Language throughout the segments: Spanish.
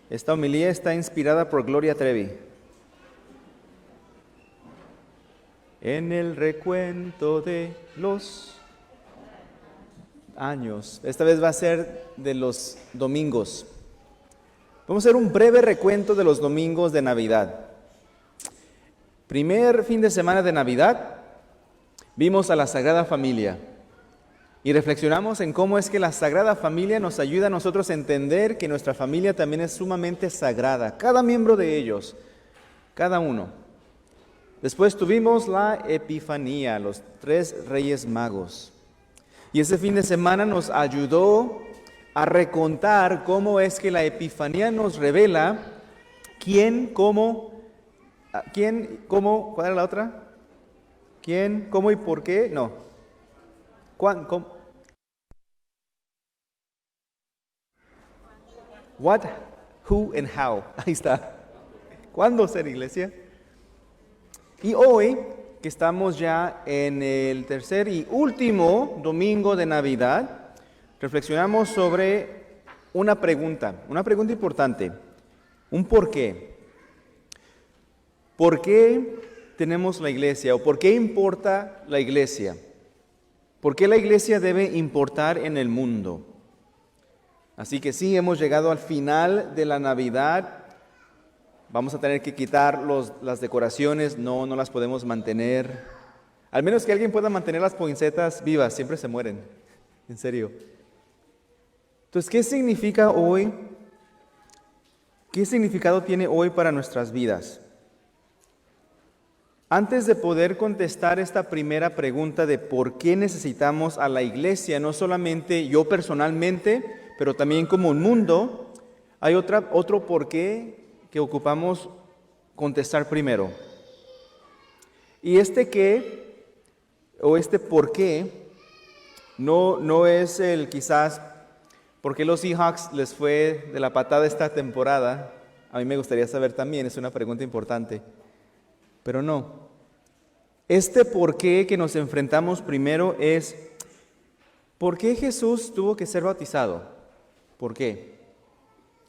Esta homilía está inspirada por Gloria Trevi. En el recuento de los años. Esta vez va a ser de los domingos. Vamos a hacer un breve recuento de los domingos de Navidad. Primer fin de semana de Navidad, vimos a la Sagrada Familia y reflexionamos en cómo es que la Sagrada Familia nos ayuda a nosotros a entender que nuestra familia también es sumamente sagrada, cada miembro de ellos, cada uno. Después tuvimos la Epifanía, los 3 Reyes Magos. Y ese fin de semana nos ayudó a recontar cómo es que la Epifanía nos revela quién, cómo, ¿cuál era la otra? ¿Quién, cómo y por qué? No. ¿Cuándo, cómo? What, who, and how. Ahí está. ¿Cuándo ser iglesia? Y hoy, que estamos ya en el tercer y último domingo de Navidad, reflexionamos sobre una pregunta importante, un por qué. ¿Por qué tenemos la iglesia o por qué importa la iglesia? ¿Por qué la iglesia debe importar en el mundo? Así que sí, hemos llegado al final de la Navidad. Vamos a tener que quitar las decoraciones, no las podemos mantener. Al menos que alguien pueda mantener las poinsettas vivas, siempre se mueren, en serio. Entonces, ¿qué significa hoy? ¿Qué significado tiene hoy para nuestras vidas? Antes de poder contestar esta primera pregunta de por qué necesitamos a la iglesia, no solamente yo personalmente, pero también como un mundo, hay otro por qué que ocupamos contestar primero. Y este qué, o este por qué, no es el quizás por qué los Seahawks les fue de la patada esta temporada. A mí me gustaría saber también, es una pregunta importante. Pero no. Este por qué que nos enfrentamos primero es, ¿por qué Jesús tuvo que ser bautizado? ¿Por qué?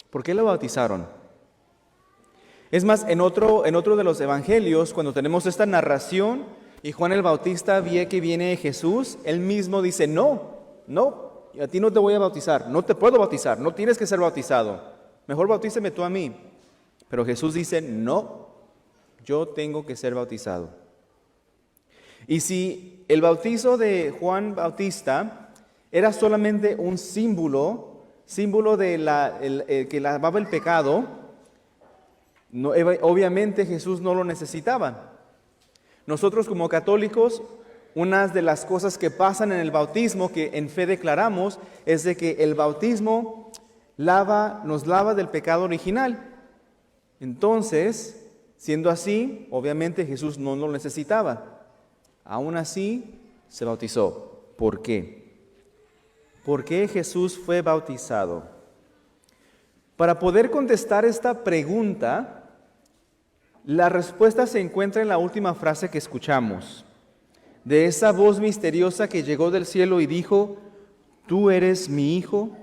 ¿Por qué lo bautizaron? Es más, en otro de los evangelios, cuando tenemos esta narración y Juan el Bautista ve que viene Jesús, él mismo dice, no, a ti no te voy a bautizar, no te puedo bautizar, no tienes que ser bautizado, mejor bautízame tú a mí. Pero Jesús dice, no, yo tengo que ser bautizado. Y si el bautizo de Juan Bautista era solamente un símbolo de que lavaba el pecado, no, obviamente Jesús no lo necesitaba. Nosotros como católicos, una de las cosas que pasan en el bautismo, que en fe declaramos, es de que el bautismo nos lava del pecado original. Entonces, siendo así, obviamente Jesús no lo necesitaba. Aún así, se bautizó. ¿Por qué? ¿Por qué Jesús fue bautizado? Para poder contestar esta pregunta, la respuesta se encuentra en la última frase que escuchamos, de esa voz misteriosa que llegó del cielo y dijo, tú eres mi Hijo,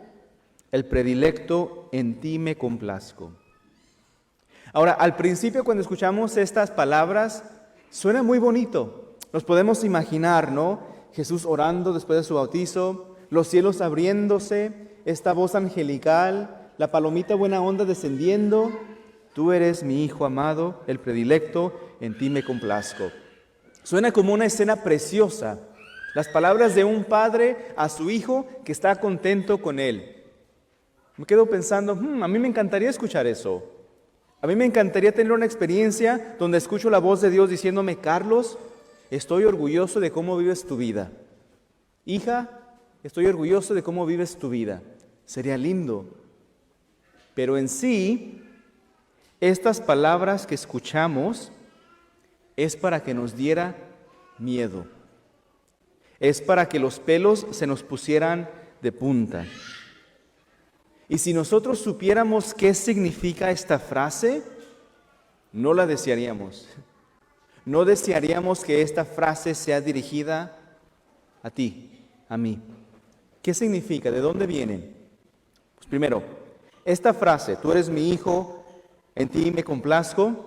el predilecto, en ti me complazco. Ahora, al principio cuando escuchamos estas palabras, suena muy bonito. Nos podemos imaginar, ¿no? Jesús orando después de su bautizo, los cielos abriéndose, esta voz angelical, la palomita buena onda descendiendo. Tú eres mi Hijo amado, el predilecto, en ti me complazco. Suena como una escena preciosa. Las palabras de un padre a su hijo que está contento con él. Me quedo pensando, a mí me encantaría escuchar eso. A mí me encantaría tener una experiencia donde escucho la voz de Dios diciéndome, Carlos, estoy orgulloso de cómo vives tu vida. Hija, estoy orgulloso de cómo vives tu vida. Sería lindo. Pero en sí, estas palabras que escuchamos es para que nos diera miedo. Es para que los pelos se nos pusieran de punta. Y si nosotros supiéramos qué significa esta frase, no la desearíamos. No desearíamos que esta frase sea dirigida a ti, a mí. ¿Qué significa? ¿De dónde viene? Pues primero, Esta frase, tú eres mi hijo, en ti me complazco,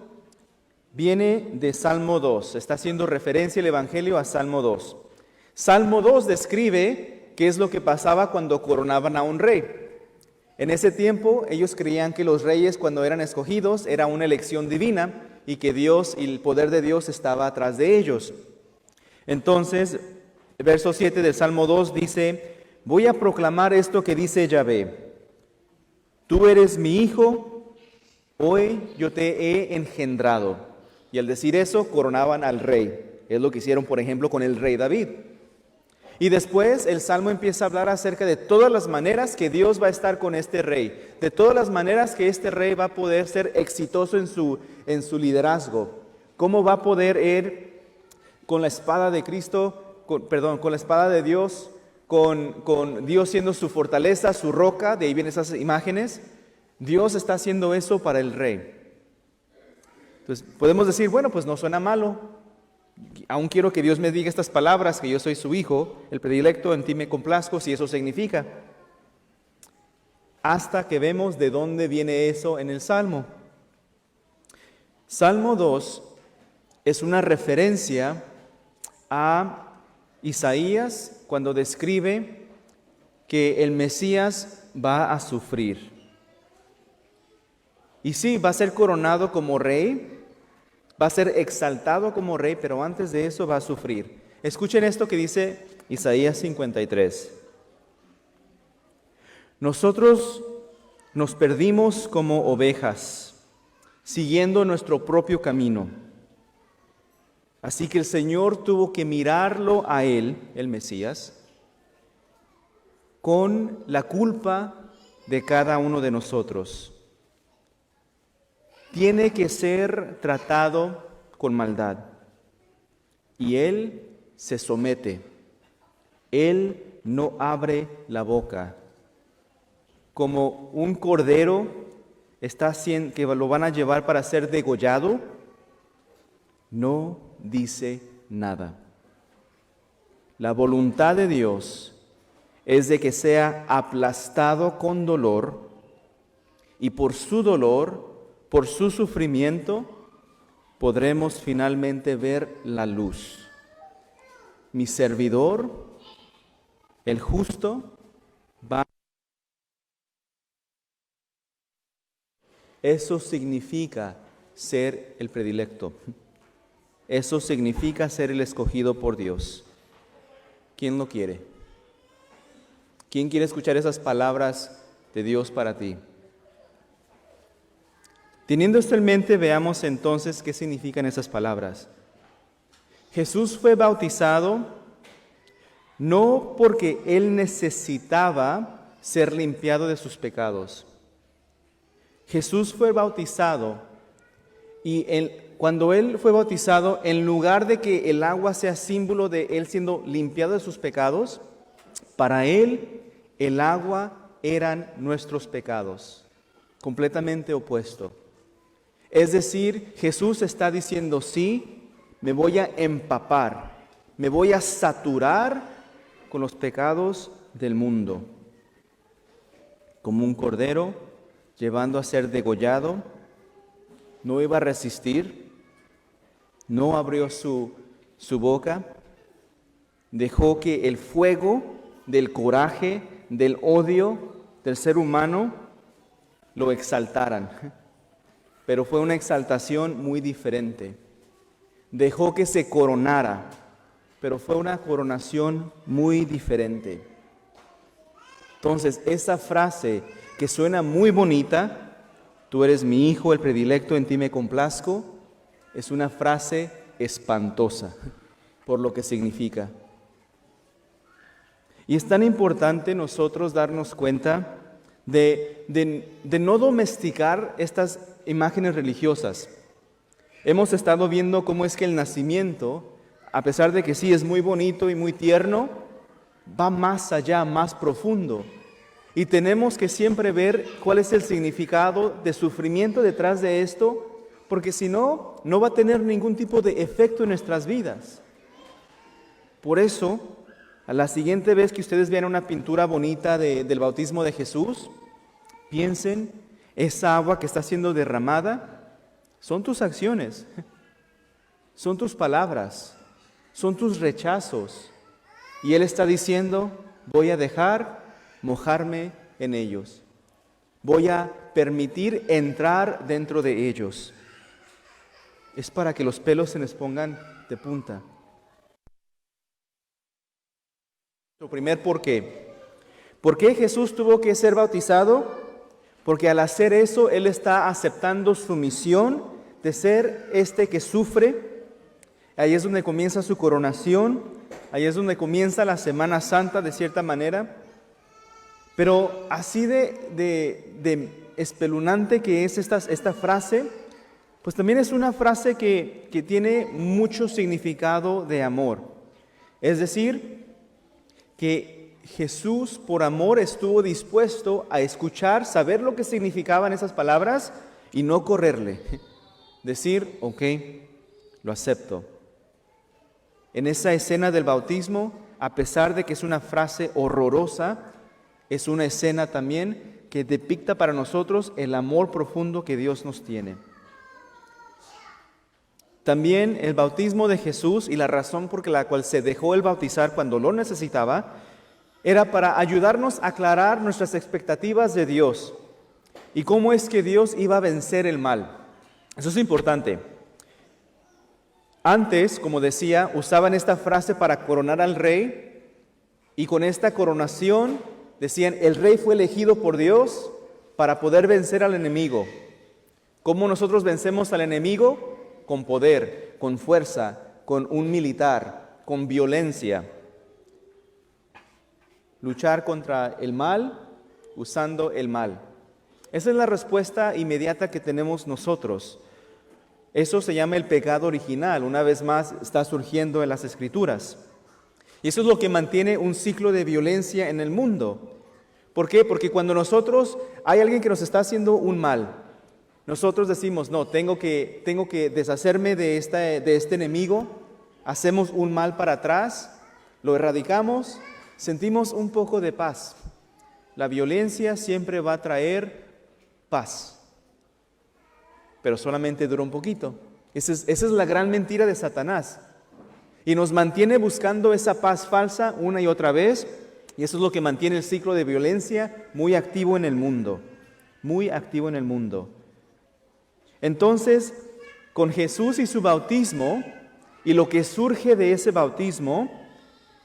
viene de Salmo 2. Está haciendo referencia el Evangelio a Salmo 2. Salmo 2 describe qué es lo que pasaba cuando coronaban a un rey. En ese tiempo ellos creían que los reyes, cuando eran escogidos, era una elección divina y que Dios y el poder de Dios estaba atrás de ellos. Entonces, el verso 7 del Salmo 2 dice: voy a proclamar esto que dice Yahvé. Tú eres mi hijo, hoy yo te he engendrado. Y al decir eso, coronaban al rey. Es lo que hicieron, por ejemplo, con el rey David. Y después el Salmo empieza a hablar acerca de todas las maneras que Dios va a estar con este rey, de todas las maneras que este rey va a poder ser exitoso en su liderazgo, cómo va a poder ir con la espada de Cristo, con la espada de Dios, con Dios siendo su fortaleza, su roca. De ahí vienen esas imágenes. Dios está haciendo eso para el rey. Entonces podemos decir, bueno, pues no suena malo. Aún quiero que Dios me diga estas palabras, que yo soy su hijo, el predilecto, en ti me complazco, si eso significa. Hasta que vemos de dónde viene eso en el Salmo. Salmo 2 es una referencia a Isaías cuando describe que el Mesías va a sufrir. Y sí, va a ser coronado como rey, va a ser exaltado como rey, pero antes de eso va a sufrir. Escuchen esto que dice Isaías 53. Nosotros nos perdimos como ovejas, siguiendo nuestro propio camino. Así que el Señor tuvo que mirarlo a él, el Mesías, con la culpa de cada uno de nosotros. Tiene que ser tratado con maldad. Y él se somete. Él no abre la boca. Como un cordero que lo van a llevar para ser degollado, no dice nada. La voluntad de Dios es de que sea aplastado con dolor, y por su dolor, por su sufrimiento, podremos finalmente ver la luz. Mi servidor, el justo, va. Eso significa ser el predilecto. Eso significa ser el escogido por Dios. ¿Quién lo quiere? ¿Quién quiere escuchar esas palabras de Dios para ti? Teniendo esto en mente, veamos entonces qué significan esas palabras. Jesús fue bautizado no porque Él necesitaba ser limpiado de sus pecados. Jesús fue bautizado y cuando Él fue bautizado, en lugar de que el agua sea símbolo de Él siendo limpiado de sus pecados, para Él el agua eran nuestros pecados, completamente opuesto. Es decir, Jesús está diciendo, sí, me voy a empapar, me voy a saturar con los pecados del mundo. Como un cordero llevando a ser degollado, no iba a resistir, no abrió su boca, dejó que el fuego del coraje, del odio del ser humano lo exaltaran. Pero fue una exaltación muy diferente. Dejó que se coronara, pero fue una coronación muy diferente. Entonces, esa frase que suena muy bonita, tú eres mi hijo, el predilecto, en ti me complazco, es una frase espantosa por lo que significa. Y es tan importante nosotros darnos cuenta de no domesticar estas imágenes religiosas. Hemos estado viendo cómo es que el nacimiento, a pesar de que sí es muy bonito y muy tierno, va más allá, más profundo. Y tenemos que siempre ver cuál es el significado de sufrimiento detrás de esto, porque si no, no va a tener ningún tipo de efecto en nuestras vidas. Por eso, a la siguiente vez que ustedes vean una pintura bonita del bautismo de Jesús, piensen, esa agua que está siendo derramada son tus acciones, son tus palabras, son tus rechazos. Y Él está diciendo, voy a dejar mojarme en ellos. Voy a permitir entrar dentro de ellos. Es para que los pelos se les pongan de punta. Lo primer ¿por qué? ¿Por qué Jesús tuvo que ser bautizado? Porque al hacer eso, Él está aceptando su misión de ser este que sufre. Ahí es donde comienza su coronación, ahí es donde comienza la Semana Santa de cierta manera. Pero así de espeluznante que es esta frase, pues también es una frase que tiene mucho significado de amor. Es decir, que Jesús por amor estuvo dispuesto a escuchar, saber lo que significaban esas palabras y no correrle. Decir, ok, lo acepto. En esa escena del bautismo, a pesar de que es una frase horrorosa, es una escena también que depicta para nosotros el amor profundo que Dios nos tiene. También el bautismo de Jesús y la razón por la cual se dejó el bautizar cuando lo necesitaba, era para ayudarnos a aclarar nuestras expectativas de Dios y cómo es que Dios iba a vencer el mal. Eso es importante. Antes, como decía, usaban esta frase para coronar al rey y con esta coronación decían, el rey fue elegido por Dios para poder vencer al enemigo. ¿Cómo nosotros vencemos al enemigo? Con poder, con fuerza, con un militar, con violencia. Luchar contra el mal usando el mal. Esa es la respuesta inmediata que tenemos nosotros. Eso se llama el pecado original. Una vez más está surgiendo en las Escrituras. Y eso es lo que mantiene un ciclo de violencia en el mundo. ¿Por qué? Porque cuando hay alguien que nos está haciendo un mal, nosotros decimos, no, tengo que deshacerme de este enemigo, hacemos un mal para atrás, lo erradicamos, sentimos un poco de paz. La violencia siempre va a traer paz, pero solamente dura un poquito. Esa es la gran mentira de Satanás. Y nos mantiene buscando esa paz falsa una y otra vez, y eso es lo que mantiene el ciclo de violencia muy activo en el mundo, muy activo en el mundo. Entonces, con Jesús y su bautismo, y lo que surge de ese bautismo,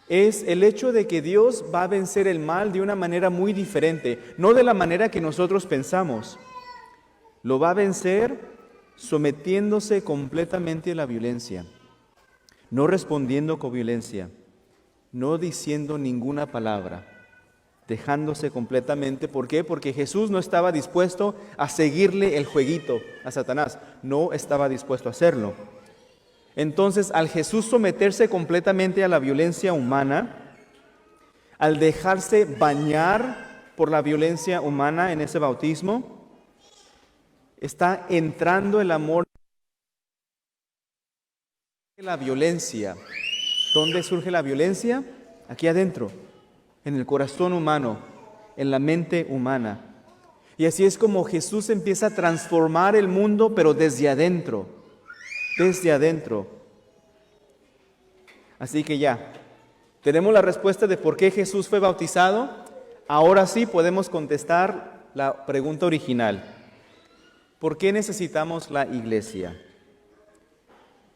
es el hecho de que Dios va a vencer el mal de una manera muy diferente, no de la manera que nosotros pensamos. Lo va a vencer sometiéndose completamente a la violencia, no respondiendo con violencia, no diciendo ninguna palabra, dejándose completamente. ¿Por qué? Porque Jesús no estaba dispuesto a seguirle el jueguito a Satanás, no estaba dispuesto a hacerlo. Entonces, al Jesús someterse completamente a la violencia humana, al dejarse bañar por la violencia humana en ese bautismo, está entrando el amor de la violencia. ¿Dónde surge la violencia? Aquí adentro, en el corazón humano, en la mente humana. Y así es como Jesús empieza a transformar el mundo, pero desde adentro. Desde adentro. Así que ya, tenemos la respuesta de por qué Jesús fue bautizado. Ahora sí podemos contestar la pregunta original. ¿Por qué necesitamos la iglesia?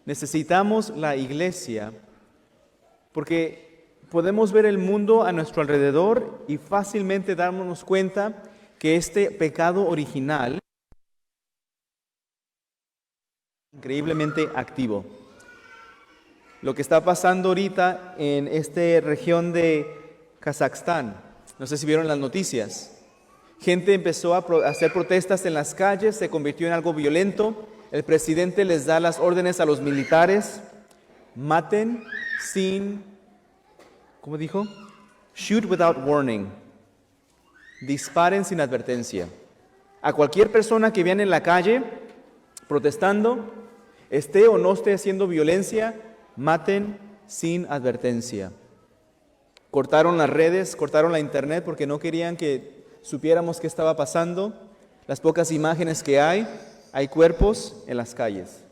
Necesitamos la iglesia porque podemos ver el mundo a nuestro alrededor y fácilmente darnos cuenta que este pecado original es increíblemente activo. Lo que está pasando ahorita en esta región de Kazajstán, no sé si vieron las noticias, gente empezó a hacer protestas en las calles, se convirtió en algo violento, el presidente les da las órdenes a los militares, maten sin, ¿cómo dijo? Shoot without warning, disparen sin advertencia. A cualquier persona que vean en la calle protestando, esté o no esté haciendo violencia, maten sin advertencia. Cortaron las redes, cortaron la internet porque no querían que supiéramos qué estaba pasando, las pocas imágenes que hay cuerpos en las calles.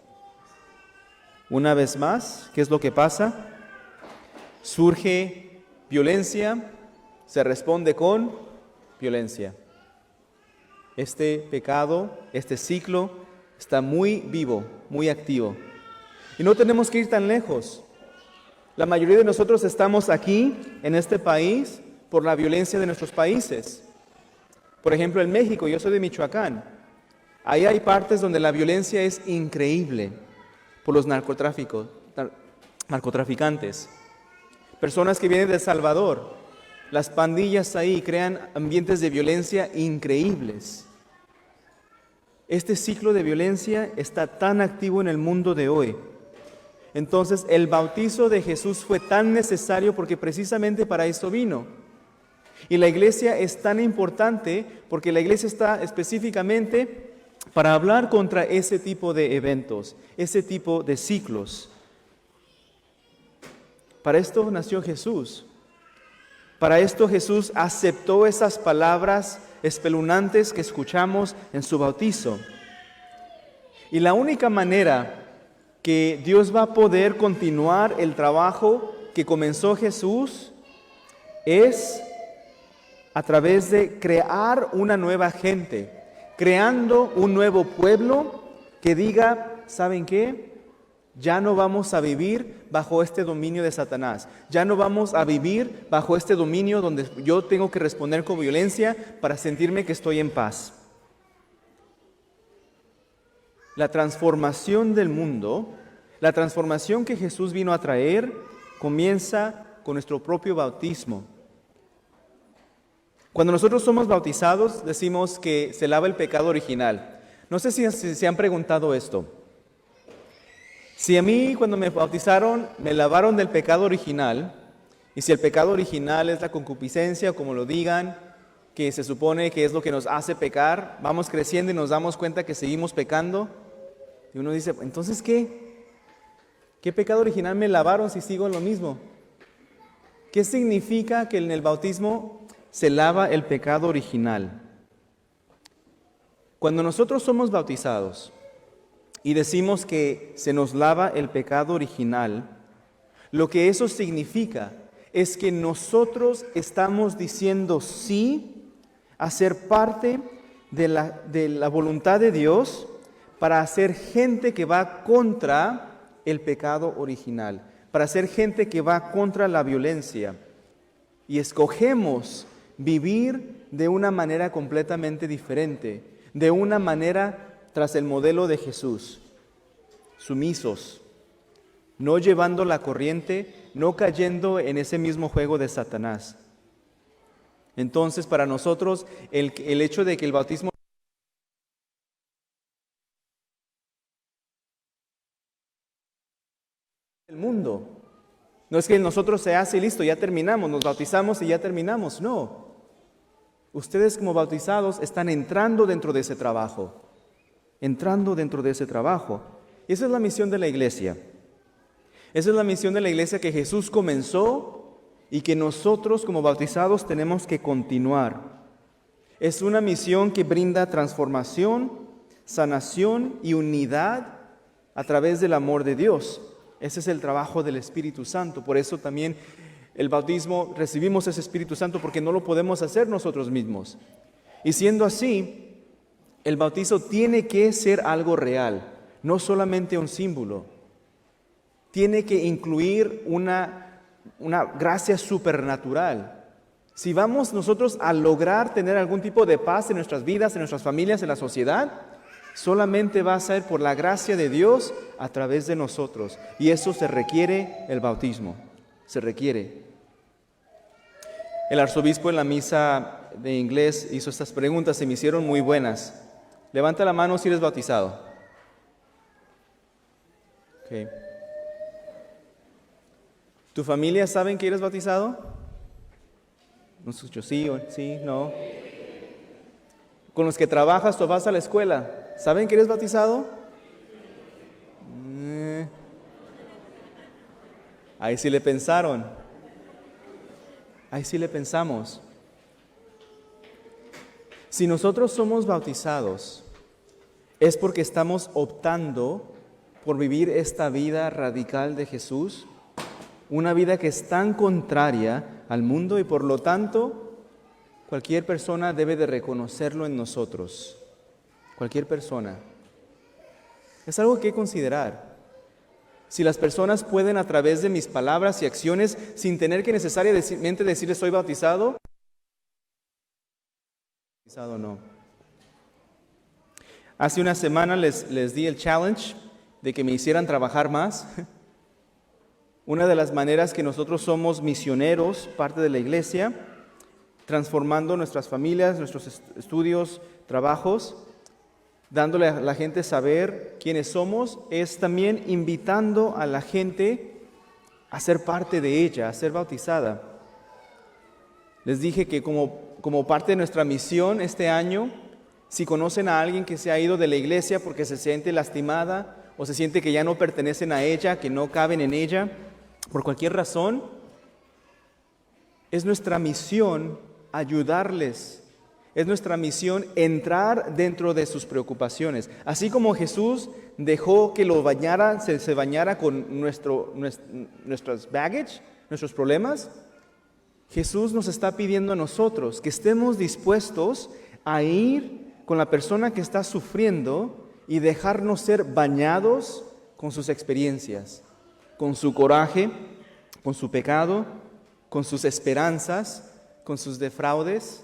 Una vez más, ¿qué es lo que pasa? Surge violencia, se responde con violencia. Este pecado, este ciclo está muy vivo, muy activo. Y no tenemos que ir tan lejos. La mayoría de nosotros estamos aquí, en este país, por la violencia de nuestros países. Por ejemplo, en México, yo soy de Michoacán. Ahí hay partes donde la violencia es increíble por los narcotraficantes. Personas que vienen de El Salvador, las pandillas ahí crean ambientes de violencia increíbles. Este ciclo de violencia está tan activo en el mundo de hoy. Entonces, el bautizo de Jesús fue tan necesario porque precisamente para eso vino. Y la iglesia es tan importante porque la iglesia está específicamente para hablar contra ese tipo de eventos, ese tipo de ciclos. Para esto nació Jesús. Para esto Jesús aceptó esas palabras espeluznantes que escuchamos en su bautizo. Y la única manera que Dios va a poder continuar el trabajo que comenzó Jesús es a través de crear una nueva gente, creando un nuevo pueblo que diga, ¿saben qué? Ya no vamos a vivir bajo este dominio de Satanás. Ya no vamos a vivir bajo este dominio donde yo tengo que responder con violencia para sentirme que estoy en paz. La transformación del mundo, la transformación que Jesús vino a traer, comienza con nuestro propio bautismo. Cuando nosotros somos bautizados, decimos que se lava el pecado original. No sé si se han preguntado esto. Si a mí cuando me bautizaron me lavaron del pecado original, y si el pecado original es la concupiscencia, o como lo digan, que se supone que es lo que nos hace pecar, vamos creciendo y nos damos cuenta que seguimos pecando, y uno dice, entonces ¿qué? ¿Qué pecado original me lavaron si sigo en lo mismo? ¿Qué significa que en el bautismo se lava el pecado original? Cuando nosotros somos bautizados y decimos que se nos lava el pecado original, lo que eso significa es que nosotros estamos diciendo sí a ser parte de la voluntad de Dios para ser gente que va contra el pecado original, para ser gente que va contra la violencia. Y escogemos vivir de una manera completamente diferente, de una manera tras el modelo de Jesús, sumisos, no llevando la corriente, no cayendo en ese mismo juego de Satanás. Entonces, para nosotros, el hecho de que el bautismo del mundo, no es que nosotros se hace y listo, ya terminamos, nos bautizamos y ya terminamos, no. Ustedes como bautizados están entrando dentro de ese trabajo. Y esa es la misión de la iglesia. Esa es la misión de la iglesia que Jesús comenzó y que nosotros como bautizados tenemos que continuar. Es una misión que brinda transformación, sanación y unidad a través del amor de Dios. Ese es el trabajo del Espíritu Santo. Por eso también el bautismo, recibimos ese Espíritu Santo porque no lo podemos hacer nosotros mismos. Y siendo así, el bautizo tiene que ser algo real, no solamente un símbolo. Tiene que incluir una gracia supernatural. Si vamos nosotros a lograr tener algún tipo de paz en nuestras vidas, en nuestras familias, en la sociedad, solamente va a ser por la gracia de Dios a través de nosotros. Y eso se requiere el bautismo, se requiere. El arzobispo en la misa de inglés hizo estas preguntas y me hicieron muy buenas. Levanta la mano si eres bautizado. Okay. ¿Tu familia saben que eres bautizado? No escucho, sí, no. ¿Con los que trabajas o vas a la escuela, saben que eres bautizado? Ahí sí le pensaron. Ahí sí le pensamos. Si nosotros somos bautizados, es porque estamos optando por vivir esta vida radical de Jesús, una vida que es tan contraria al mundo y por lo tanto cualquier persona debe de reconocerlo en nosotros. Cualquier persona. Es algo que considerar. Si las personas pueden a través de mis palabras y acciones, sin tener que necesariamente decirles soy bautizado o no. Hace una semana les di el challenge de que me hicieran trabajar más. Una de las maneras que nosotros somos misioneros, parte de la iglesia, transformando nuestras familias, nuestros estudios, trabajos, dándole a la gente saber quiénes somos, es también invitando a la gente a ser parte de ella, a ser bautizada. Les dije que como parte de nuestra misión este año, si conocen a alguien que se ha ido de la iglesia porque se siente lastimada o se siente que ya no pertenecen a ella, que no caben en ella, por cualquier razón, es nuestra misión ayudarles. Es nuestra misión entrar dentro de sus preocupaciones. Así como Jesús dejó que lo bañara, se bañara con nuestros baggage, nuestros problemas, Jesús nos está pidiendo a nosotros que estemos dispuestos a ir con la persona que está sufriendo y dejarnos ser bañados con sus experiencias, con su coraje, con su pecado, con sus esperanzas, con sus defraudes.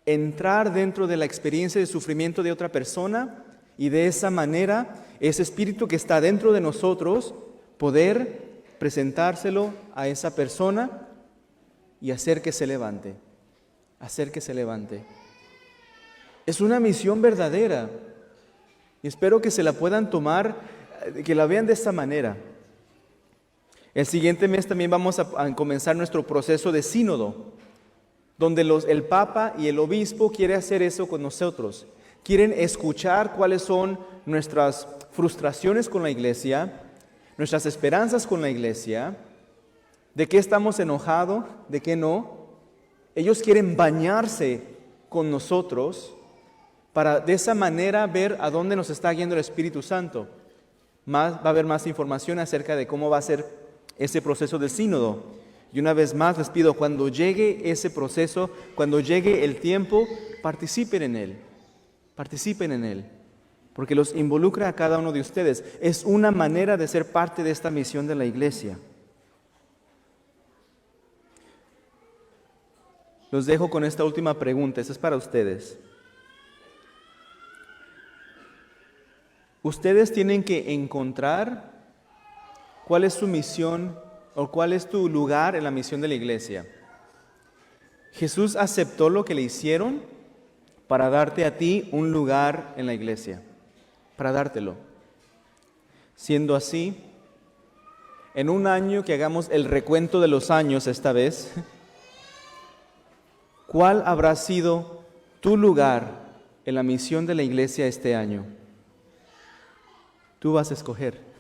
Entrar dentro de la experiencia de sufrimiento de otra persona y de esa manera, ese espíritu que está dentro de nosotros, poder presentárselo a esa persona y hacer que se levante, hacer que se levante. Es una misión verdadera y espero que se la puedan tomar, que la vean de esta manera. El siguiente mes también vamos a comenzar nuestro proceso de sínodo, donde el Papa y el Obispo quieren hacer eso con nosotros. Quieren escuchar cuáles son nuestras frustraciones con la iglesia, nuestras esperanzas con la iglesia, de qué estamos enojados, de qué no. Ellos quieren bañarse con nosotros para de esa manera ver a dónde nos está guiando el Espíritu Santo. Va a haber más información acerca de cómo va a ser ese proceso del sínodo. Y una vez más les pido, cuando llegue ese proceso, cuando llegue el tiempo, participen en él, porque los involucra a cada uno de ustedes. Es una manera de ser parte de esta misión de la iglesia. Los dejo con esta última pregunta, esta es para ustedes. Ustedes tienen que encontrar cuál es su misión o cuál es tu lugar en la misión de la iglesia. Jesús aceptó lo que le hicieron para darte a ti un lugar en la iglesia, para dártelo. Siendo así, en un año que hagamos el recuento de los años esta vez, ¿cuál habrá sido tu lugar en la misión de la iglesia este año? Tú vas a escoger.